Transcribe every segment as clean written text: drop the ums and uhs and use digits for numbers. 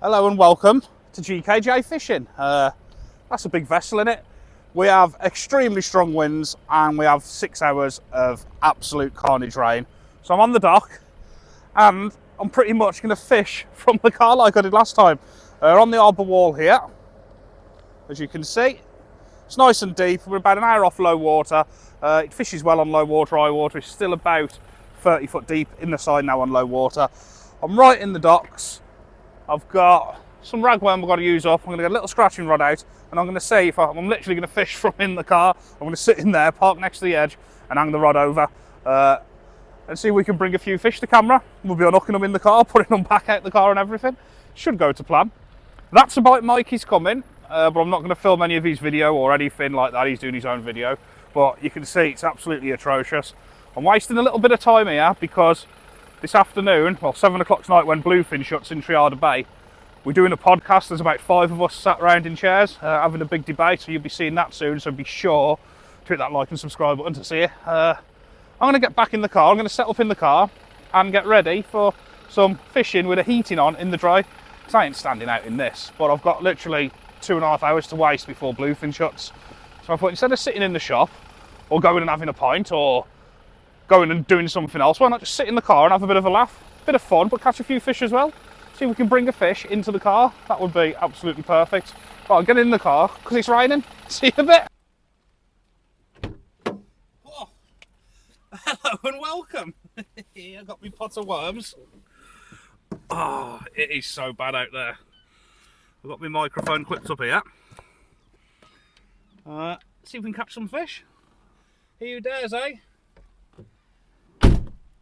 Hello and welcome to GKJ Fishing. That's a big vessel in it. We have extremely strong winds and we have 6 hours of absolute carnage rain. So I'm on the dock and I'm pretty much going to fish from the car like I did last time. On the harbour wall here, as you can see. It's nice and deep. We're about an hour off low water. It fishes well on low water, high water. It's still about 30 foot deep in the side now on low water. I'm right in the docks. I've got some ragworm I've got to use up. I'm going to get a little scratching rod out and I'm going to see if I'm literally going to fish from in the car. I'm going to sit in there, park next to the edge and hang the rod over and see if we can bring a few fish to camera. We'll be unhooking them in the car, putting them back out the car and everything. Should go to plan. That's about Mikey's coming, but I'm not going to film any of his video or anything like that. He's doing his own video, but you can see it's absolutely atrocious. I'm wasting a little bit of time here because this afternoon, well, 7 o'clock tonight when Bluefin shuts in Triada Bay, we're doing a podcast. There's about 5 of us sat around in chairs having a big debate, so you'll be seeing that soon, so be sure to hit that like and subscribe button to see it. I'm going to get back in the car. I'm going to set up in the car and get ready for some fishing with the heating on in the dry, because I ain't standing out in this, but I've got literally 2.5 hours to waste before Bluefin shuts. So I thought instead of sitting in the shop or going and having a pint or going and doing something else, why not just sit in the car and have a bit of a laugh, bit of fun, but catch a few fish as well. See if we can bring a fish into the car. That would be absolutely perfect. Right, I'll get in the car because it's raining. See you in a bit. Oh. Hello and welcome. I've got my pot of worms. Oh, it is so bad out there. I've got my microphone clipped up here. See if we can catch some fish. Who dares, eh?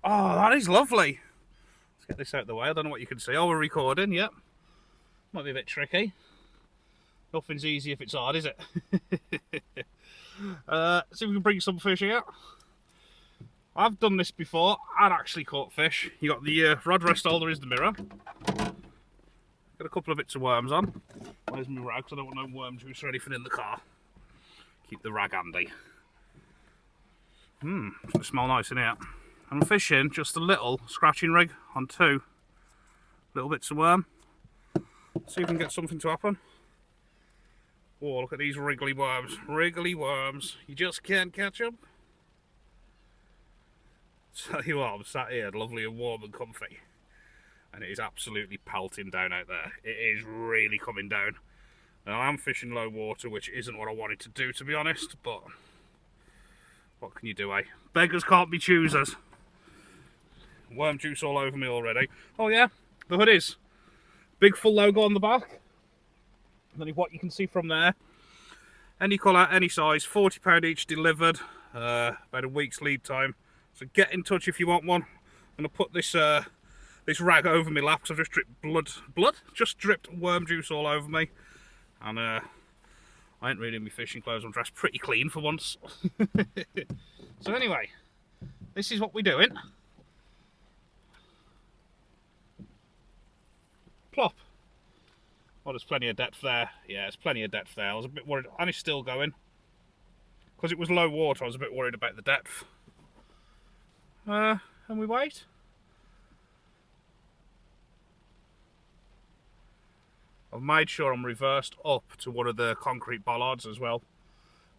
Oh, that is lovely. Let's get this out of the way. I don't know what you can see. Oh, we're recording, yep. Might be a bit tricky. Nothing's easy if it's hard, is it? See if we can bring some fish here. I've done this before. I'd actually caught fish. You got the rod rest holder is the mirror. Got a couple of bits of worms on. Where's my rag? Because I don't want no worm juice or anything in the car. Keep the rag handy. It's going to smell nice in here. I'm fishing just a little scratching rig on 2 little bits of worm. See if we can get something to happen. Oh, look at these wriggly worms. Wriggly worms. You just can't catch them. Tell you what, I'm sat here lovely and warm and comfy. And it is absolutely pelting down out there. It is really coming down. Now I'm fishing low water, which isn't what I wanted to do, to be honest, but what can you do, eh? Beggars can't be choosers. Worm juice all over me already. Oh yeah, the hood is. Big full logo on the back. And then what you can see from there. Any colour, any size, £40 each delivered. About a week's lead time. So get in touch if you want one. I'm going to put this this rag over my lap because I've just dripped just dripped worm juice all over me. And I ain't really in my fishing clothes. I'm dressed pretty clean for once. So anyway, this is what we're doing. Plop. Oh, there's plenty of depth there. Yeah, there's plenty of depth there. I was a bit worried, and it's still going. Because it was low water, I was a bit worried about the depth. And we wait. I've made sure I'm reversed up to one of the concrete bollards as well.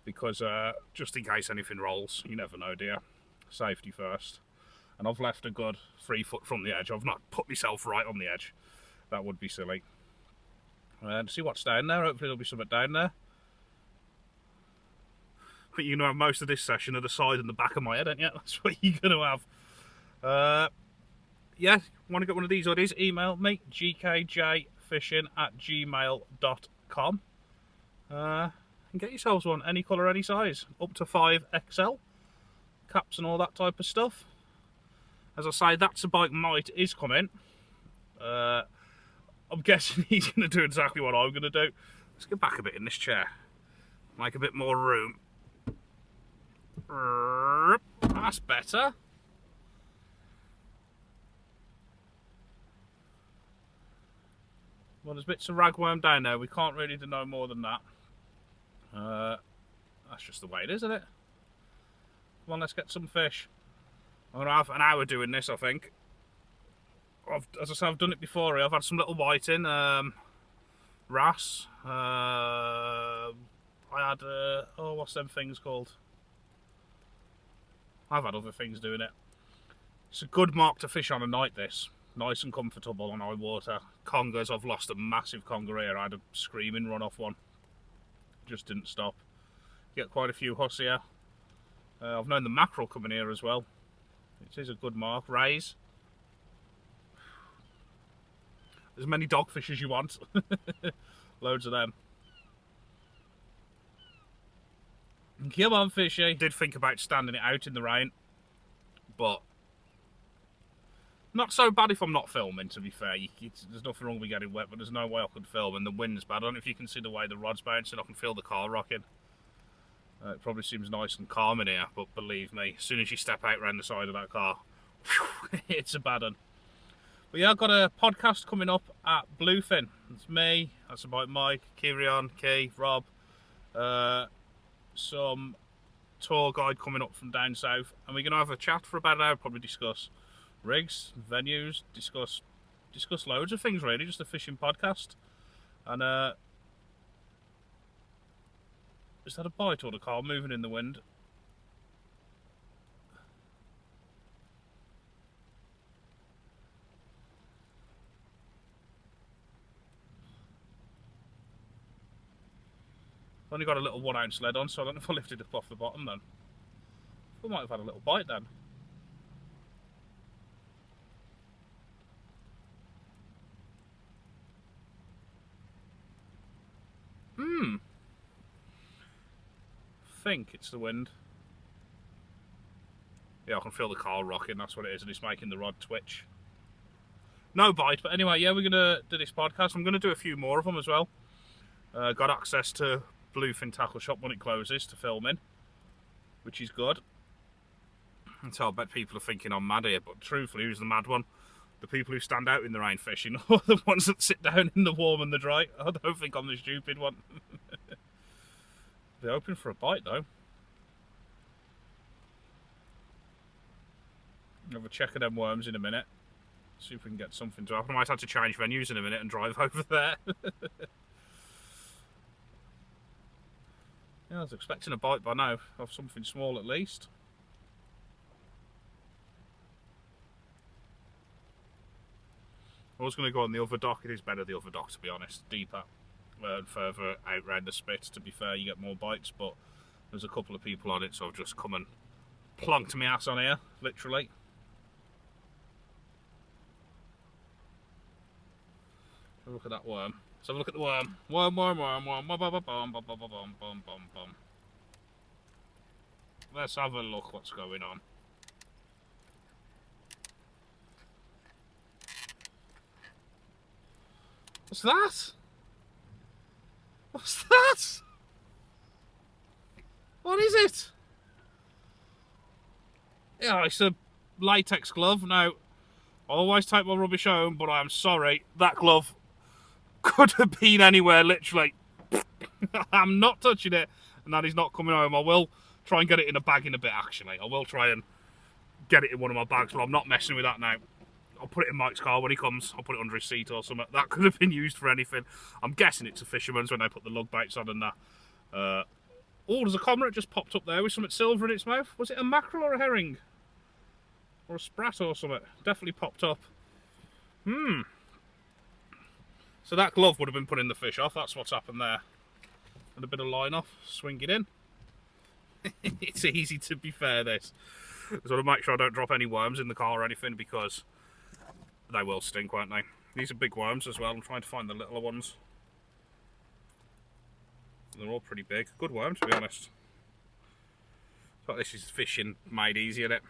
Because just in case anything rolls, you never know, dear. Safety first. And I've left a good 3 foot from the edge. I've not put myself right on the edge. That would be silly. And see what's down there. Hopefully there'll be something down there. But you're going to have most of this session at the side and the back of my head, aren't you? That's what you're going to have. Yeah, want to get one of these hoodies? Email me, gkjfishing@gmail.com. And get yourselves one. Any colour, any size. Up to 5XL. Caps and all that type of stuff. As I say, That's a Bike Mite is coming. I'm guessing he's going to do exactly what I'm going to do. Let's get back a bit in this chair. Make a bit more room. That's better. Well, there's bits of ragworm down there. We can't really do no more than that. That's just the way it is, isn't it? Come on, let's get some fish. I'm going to have an hour doing this, I think. as I say, I've done it before. I've had some little whiting, wrasse. I had, oh, what's them things called? I've had other things doing it. It's a good mark to fish on a night, this. Nice and comfortable on high water. Congers, I've lost a massive conger here. I had a screaming run off one. Just didn't stop. Get quite a few huss here. I've known the mackerel coming here as well. It is a good mark. Rays. As many dogfish as you want. Loads of them. Come on, fishy. Did think about standing it out in the rain, but not so bad if I'm not filming, to be fair. There's nothing wrong with getting wet, but there's no way I could film, and the wind's bad. I don't know if you can see the way the rod's bouncing. I can feel the car rocking. It probably seems nice and calm in here, but believe me, as soon as you step out around the side of that car, whew, it's a bad one. But yeah, I've got a podcast coming up at Bluefin. It's me, that's about Mike, Kirion, Key, Rob, some tour guide coming up from down south, and we're going to have a chat for about an hour, probably discuss rigs, venues, discuss loads of things really, just a fishing podcast. And is that a bite or the car moving in the wind? I've only got a little 1 ounce lead on, so I don't know if I lifted it off the bottom then. I might have had a little bite then. I think it's the wind. Yeah, I can feel the car rocking, that's what it is, and it's making the rod twitch. No bite, but anyway, yeah, we're going to do this podcast. I'm going to do a few more of them as well. Got access to Bluefin Tackle Shop when it closes to film in, which is good. And so I bet people are thinking I'm mad here, but truthfully, who's the mad one? The people who stand out in the rain fishing, or the ones that sit down in the warm and the dry? I don't think I'm the stupid one. They're hoping for a bite though. I'll have a check of them worms in a minute. See if we can get something to happen. I might have to change venues in a minute and drive over there. Yeah, I was expecting a bite by now, of something small at least. I was going to go on the other dock. It is better the other dock, to be honest. Deeper and further out round the spit. To be fair, you get more bites, but there's a couple of people on it, so I've just come and plonked my ass on here, literally. Look at that worm. Let's have a look at the worm. Worm. Let's have a look what's going on. What's that? What's that? What is it? Yeah, it's a latex glove. Now, I always take my rubbish home, but I'm sorry, that glove could have been anywhere, literally. I'm not touching it, and that is not coming home. I will try and get it in a bag in a bit, actually. I will try and get it in one of my bags, but I'm not messing with that now. I'll put it in Mike's car when he comes. I'll put it under his seat or something. That could have been used for anything. I'm guessing it's a fisherman's when they put the lug baits on and that. Oh, there's a cormorant just popped up there with something silver in its mouth. Was it a mackerel or a herring? Or a sprat or something? Definitely popped up. So that glove would have been putting the fish off. That's what's happened there. And a bit of line off. Swing it in. It's easy, to be fair, this. I just want to make sure I don't drop any worms in the car or anything, because they will stink, won't they? These are big worms as well. I'm trying to find the littler ones. They're all pretty big. Good worm, to be honest. But this is fishing made easy, isn't it?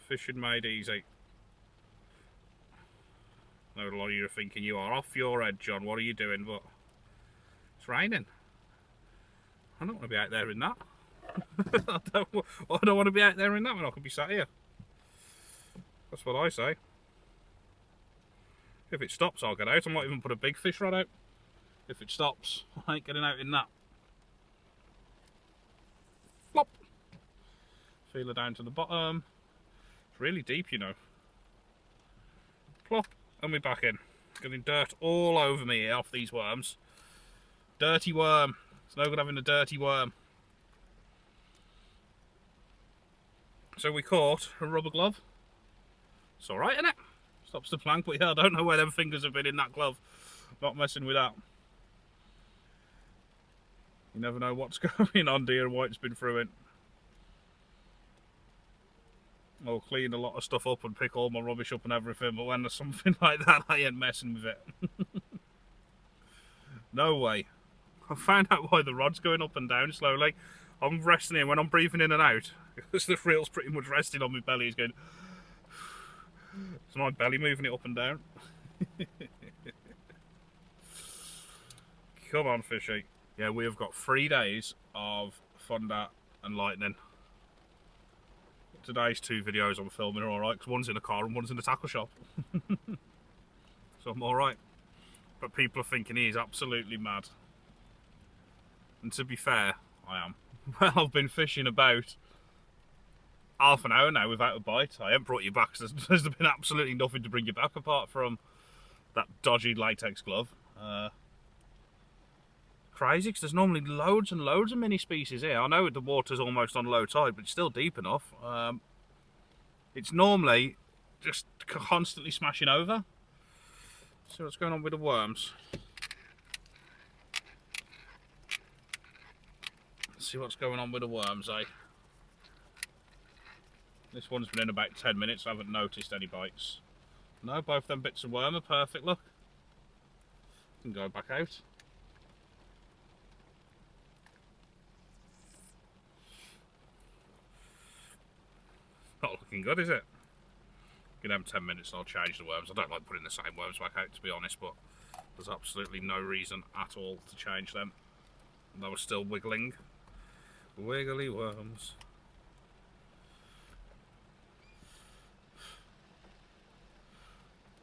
Fishing made easy. I know a lot of you are thinking you are off your head, John. What are you doing? But it's raining. I don't want to be out there in that. I don't want to be out there in that when I could be sat here. That's what I say. If it stops, I'll get out. I might even put a big fish rod out. If it stops, I ain't getting out in that. Flop. Feeler down to the bottom. It's really deep, you know. plop, and we're back in. Getting dirt all over me here off these worms. Dirty worm. It's no good having a dirty worm. So we caught a rubber glove. It's alright, innit? Stops the plank, but yeah, I don't know where them fingers have been in that glove. Not messing with that. You never know what's going on, dear, and why it's been through it. I'll clean a lot of stuff up and pick all my rubbish up and everything, but when there's something like that, I ain't messing with it. No way. I found out why the rod's going up and down slowly. I'm resting in when I'm breathing in and out, because the reel's pretty much resting on my belly. It's going... It's my belly moving it up and down. Come on, fishy. Yeah, we have got 3 days of thunder and lightning. Today's 2 videos I'm filming are alright, because one's in a car and one's in a tackle shop. So I'm alright. But people are thinking he's absolutely mad. And to be fair, I am. Well, I've been fishing about half an hour now without a bite. I haven't brought you back, because there's been absolutely nothing to bring you back apart from that dodgy latex glove. Crazy, because there's normally loads and loads of mini species here. I know the water's almost on low tide, but it's still deep enough. It's normally just constantly smashing over. See what's going on with the worms. See what's going on with the worms, eh? This one's been in about 10 minutes. I haven't noticed any bites. No, both them bits of worm are perfect, look. Can go back out. Not looking good, is it? Give them 10 minutes and I'll change the worms. I don't like putting the same worms back out, to be honest, but there's absolutely no reason at all to change them. They were still wiggling. Wiggly worms.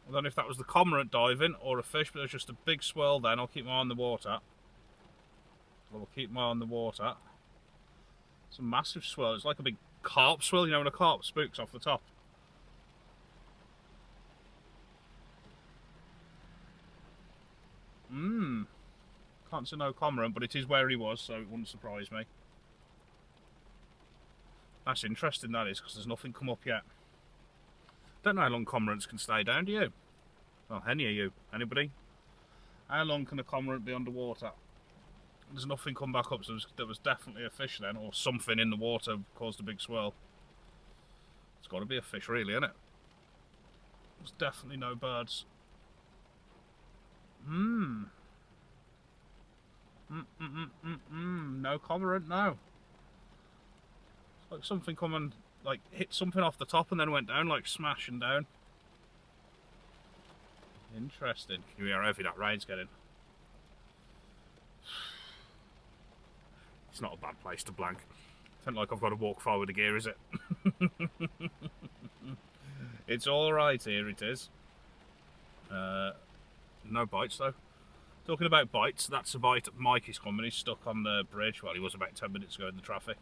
I don't know if that was the cormorant diving or a fish, but there's just a big swirl then. I'll keep my eye on the water. I'll keep my eye on the water. It's a massive swirl. It's like a big carp swirl, you know, when a carp spooks off the top. Can't see no cormorant, but it is where he was, so it wouldn't surprise me. That's interesting, that is, because there's nothing come up yet. Don't know how long cormorants can stay down, do you? Well, any of you? Anybody? How long can a cormorant be underwater? There's nothing come back up, so there was definitely a fish then, or something in the water caused a big swirl. It's got to be a fish, really, isn't it? There's definitely no birds. No cormorant, no. It's like something come and like hit something off the top and then went down, like smashing down. Interesting. Can you hear how heavy that rain's getting? It's not a bad place to blank. It's not like I've got to walk forward a gear, is it? It's alright here, it is. No bites though. Talking about bites, that's a bite Mike is coming. He's stuck on the bridge. Well, he was about 10 minutes ago in the traffic.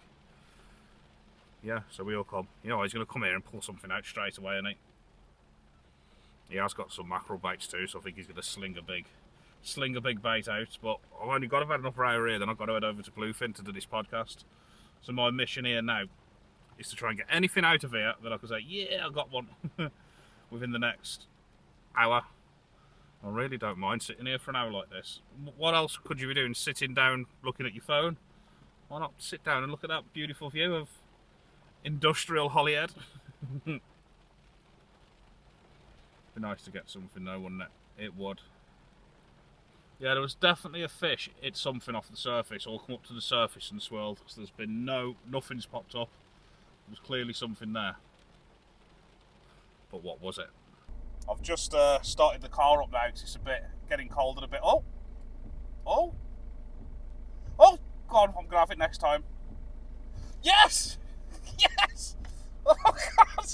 Yeah, so we all come. You know, he's going to come here and pull something out straight away, isn't he? He has got some mackerel baits too, so I think he's going to sling a big bait out. But I've only got about another hour here, then I've got to head over to Bluefin to do this podcast. So my mission here now is to try and get anything out of here that I can say, yeah, I got one within the next hour. I really don't mind sitting here for an hour like this. What else could you be doing? Sitting down looking at your phone? Why not sit down and look at that beautiful view of industrial Holyhead? Be nice to get something though, wouldn't it? It would. Yeah, there was definitely a fish. It's something off the surface, or come up to the surface and swirled, because there's been nothing's popped up. There's clearly something there. But what was it? I've just started the car up now because it's getting cold and a bit. Oh, God, I'm gonna have it next time. Yes, yes. Oh God,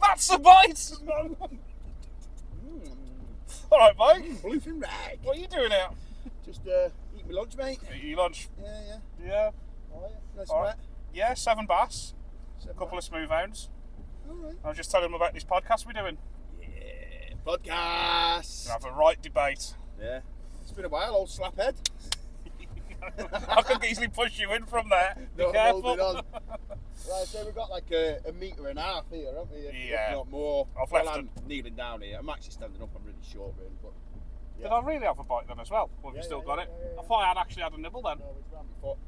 that's a bite. All right, mate. Bluefin rag. What are you doing out? Just eat my lunch, mate. Eat your lunch. Yeah. Oh, yeah. Nice and wet. Yeah, 7 bass. A couple of smooth hounds. All right. I was just telling them about this podcast we're doing. Yeah. Podcast. Have a right debate. Yeah. It's been a while, old slaphead. I could easily push you in from there. Be No, careful. hold it on. Right, so we've got like a metre and a half here, haven't we? Yeah. If not more. I've Well, left I'm kneeling down here. I'm actually standing up. I'm really short, really. But yeah. Did I really have a bite then as well? Or have you still got it? I thought I had actually had a nibble then. No, it's round my foot.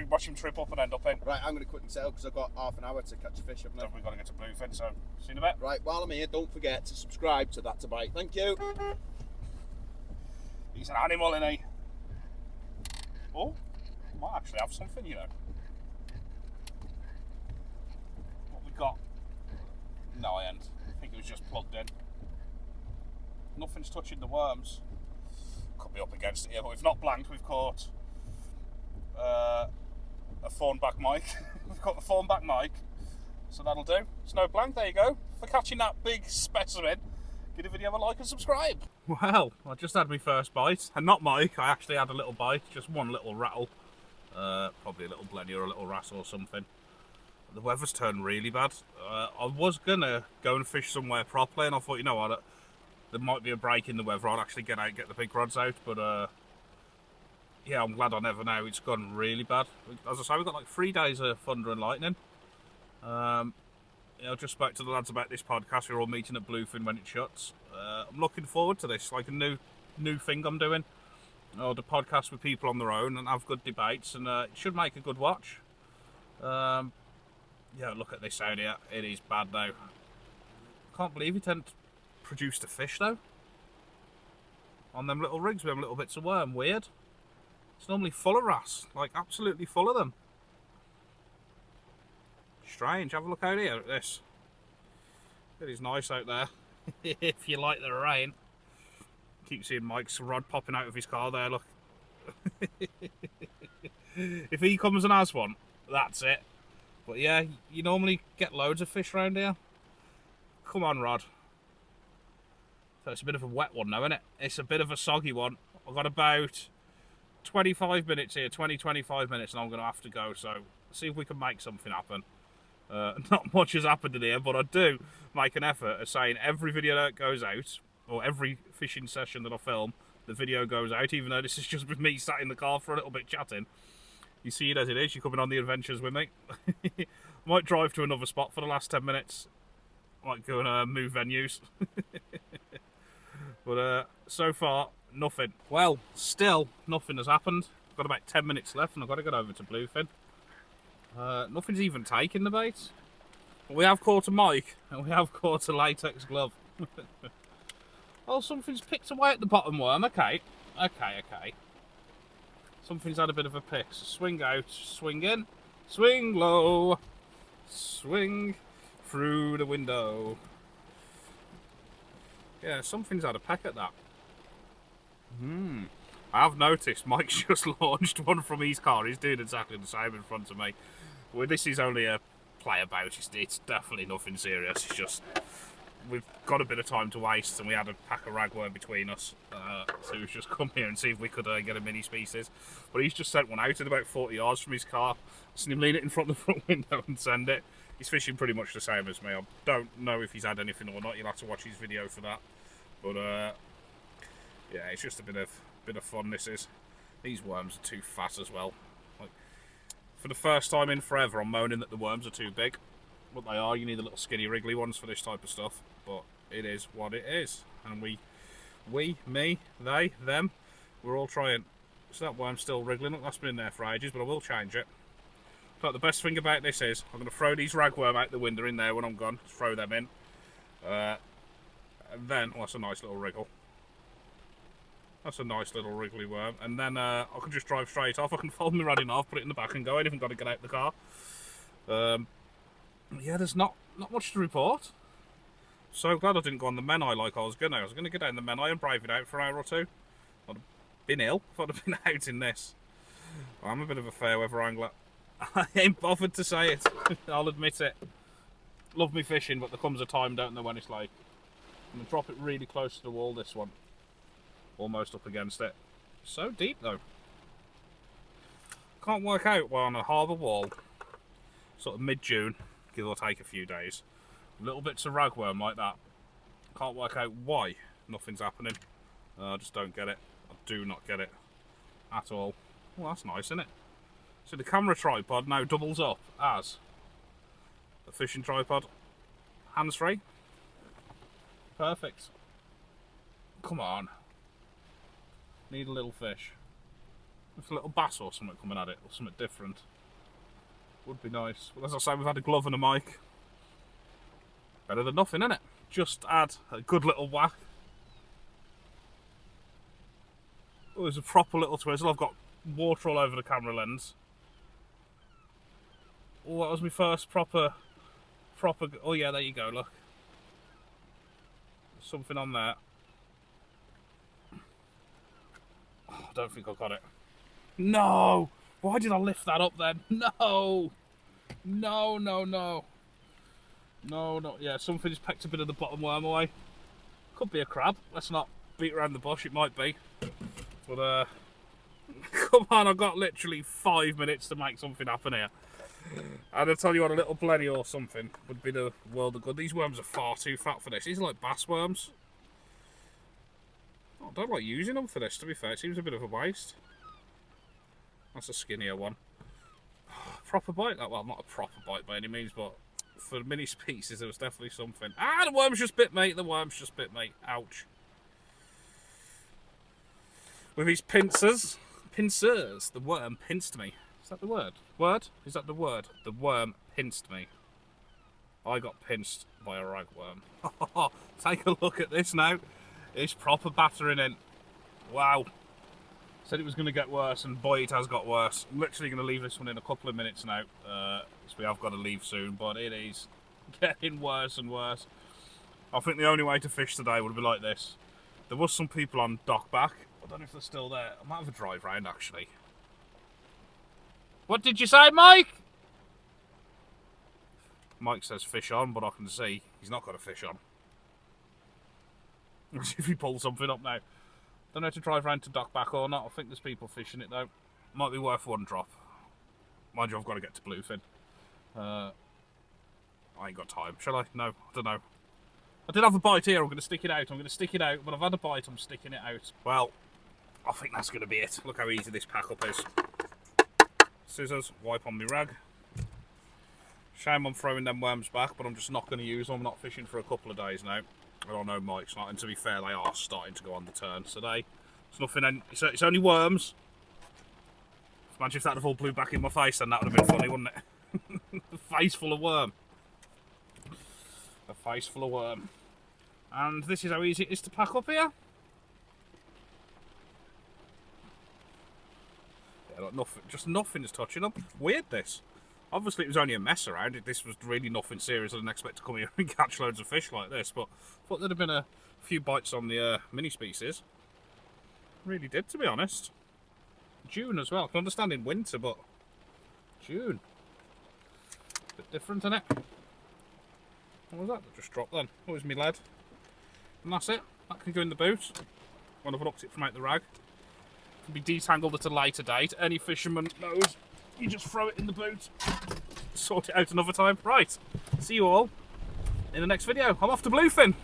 Watch him trip up and end up in. Right, I'm going to quickly settle because I've got half an hour to catch a fish, haven't I? So we've got to get to bluefin, so see you in a bit. Right, while I'm here, don't forget to subscribe to That's a Bite. Thank you. He's an animal, isn't he? Oh, might actually have something, you know. What we got? No, I ain't. I think it was just plugged in. Nothing's touching the worms. Could be up against it here, but we've not blanked. We've caught a thornback mic. We've got the thornback mic, so that'll do. It's no blank. There you go. For catching that big specimen, give the video a like and subscribe. Well, I just had my first bite, and not Mike. I actually had a little bite, just one little rattle, probably a little blenny or a little wrasse or something. The weather's turned really bad. I was gonna go and fish somewhere properly, and I thought, you know what, there might be a break in the weather. I'll actually get out, and get the big rods out, but yeah, I'm glad I never know. It's gone really bad. As I say, we've got like 3 days of thunder and lightning. You know, just spoke to the lads about this podcast. We're all meeting at Bluefin when it shuts. I'm looking forward to this, like a new thing I'm doing. Or the podcast with people on their own and have good debates, and it should make a good watch. Yeah, look at this out here. It is bad now. Can't believe it hadn't produced a fish though. On them little rigs with them little bits of worm. Weird. It's normally full of wrasse, like absolutely full of them. Strange. Have a look out here at this. It is nice out there. If you like the rain. Keep seeing Mike's rod popping out of his car there, look. If he comes and has one, that's it. But yeah, you normally get loads of fish around here. Come on, Rod. So it's a bit of a wet one now, isn't it? It's a bit of a soggy one. I've got about 25 minutes here, 25 minutes, and I'm going to have to go. So see if we can make something happen. Not much has happened in here, but I do make an effort of saying every video that goes out, or every fishing session that I film, the video goes out, even though this is just with me sat in the car for a little bit chatting. You see it as it is. You're coming on the adventures with me. Might drive to another spot for the last 10 minutes. Might go and move venues. But so far, nothing. Well, still, nothing has happened. I've got about 10 minutes left and I've got to get over to Bluefin. Nothing's even taken the bait. But we have caught a mic and we have caught a latex glove. Oh, something's picked away at the bottom worm. Okay. Something's had a bit of a pick. So swing out, swing in, swing low, swing through the window. Yeah, something's had a peck at that. I have noticed Mike's just launched one from his car. He's doing exactly the same in front of me. Well, this is only a play about. It's definitely nothing serious. It's just we've got a bit of time to waste, and we had a pack of ragworm between us. So we've just come here and see if we could get a mini species. But he's just sent one out at about 40 yards from his car. Seen him lean it in front of the front window and send it. He's fishing pretty much the same as me. I don't know if he's had anything or not. You'll have to watch his video for that. But yeah, it's just a bit of fun. This is. These worms are too fat as well. Like, for the first time in forever, I'm moaning that the worms are too big. But they are. You need the little skinny wriggly ones for this type of stuff. But it is what it is. And we, me, they, them, we're all trying. So that worm's still wriggling. Look, that's been in there for ages, but I will change it. But the best thing about this is I'm going to throw these ragworm out the window in there when I'm gone. Throw them in. And then, oh, that's a nice little wriggle. That's a nice little wriggly worm. And then I can just drive straight off. I can fold my rod in half, put it in the back and go. I ain't even got to get out the car. Yeah, there's not much to report. So glad I didn't go on the Menai like I was going to. I was going to get down the Menai and brave it out for an hour or two. I'd have been ill if I'd have been out in this. I'm a bit of a fair weather angler. I ain't bothered to say it. I'll admit it. Love me fishing, but there comes a time, don't know when it's like. I'm going to drop it really close to the wall, this one. Almost up against it. So deep, though. Can't work out why on a harbour wall, sort of mid-June, give or take a few days, little bits of ragworm like that can't work out why nothing's happening. I just don't get it. I do not get it at all. Well, that's nice, isn't it? So the camera tripod now doubles up as a fishing tripod. Hands-free. Perfect. Come on. Need a little fish. With a little bass or something coming at it, or something different. Would be nice. But as I say, we've had a glove and a mic. Better than nothing, innit? Just add a good little whack. Oh, there's a proper little twizzle. I've got water all over the camera lens. Oh, that was my first proper... Oh yeah, there you go, look. There's something on there. Oh, I don't think I got it. No! Why did I lift that up then? No! No, no, no. No, no. Yeah, something's pecked a bit of the bottom worm away. Could be a crab. Let's not beat around the bush. It might be. But, come on, I've got literally 5 minutes to make something happen here. And I'll tell you what, a little blenny or something would be the world of good. These worms are far too fat for this. These are like bass worms. Oh, I don't like using them for this, to be fair. It seems a bit of a waste. That's a skinnier one. Proper bite, that. Well, not a proper bite by any means, but for mini species, there was definitely something. Ah, the worm's just bit me. The worm's just bit me. Ouch. With his pincers, the worm pinced me. Is that the word? Word? Is that the word? The worm pinced me. I got pinched by a ragworm. Take a look at this now. It's proper battering in. Wow. Said it was going to get worse, and boy, it has got worse. I'm literally going to leave this one in a couple of minutes now. So we have got to leave soon, but it is getting worse and worse. I think the only way to fish today would be like this. There was some people on dock back. I don't know if they're still there. I might have a drive round, actually. What did you say, Mike? Mike says fish on, but I can see he's not got a fish on. Let's see if he pulls something up now. Don't know if to drive round to dock back or not. I think there's people fishing it though. Might be worth one drop. Mind you, I've got to get to bluefin. I ain't got time. Shall I? No, I don't know. I did have a bite here. I'm going to stick it out. But I've had a bite. I'm sticking it out. Well, I think that's going to be it. Look how easy this pack up is. Scissors, wipe on my rag. Shame I'm throwing them worms back, but I'm just not going to use them. I'm not fishing for a couple of days now. I don't know, Mike's not, and to be fair, they are starting to go on the turn today. It's nothing. It's only worms. Imagine if that had all blew back in my face, then that would have been funny, wouldn't it? A face full of worm. A face full of worm. And this is how easy it is to pack up here. Yeah, like nothing, just nothing's touching them. Weird, this. Obviously, it was only a mess around. This was really nothing serious. I didn't expect to come here and catch loads of fish like this, but I thought there'd have been a few bites on the mini species. Really did, to be honest. June as well. I can understand in winter, but June. Bit different, isn't it? What was that just dropped then? What was me lead? And that's it. That can go in the boot. When I've unhooked it from out the rag. Can be detangled at a later date. Any fisherman knows. You just throw it in the boot, sort it out another time. Right, see you all in the next video. I'm off to bluefin.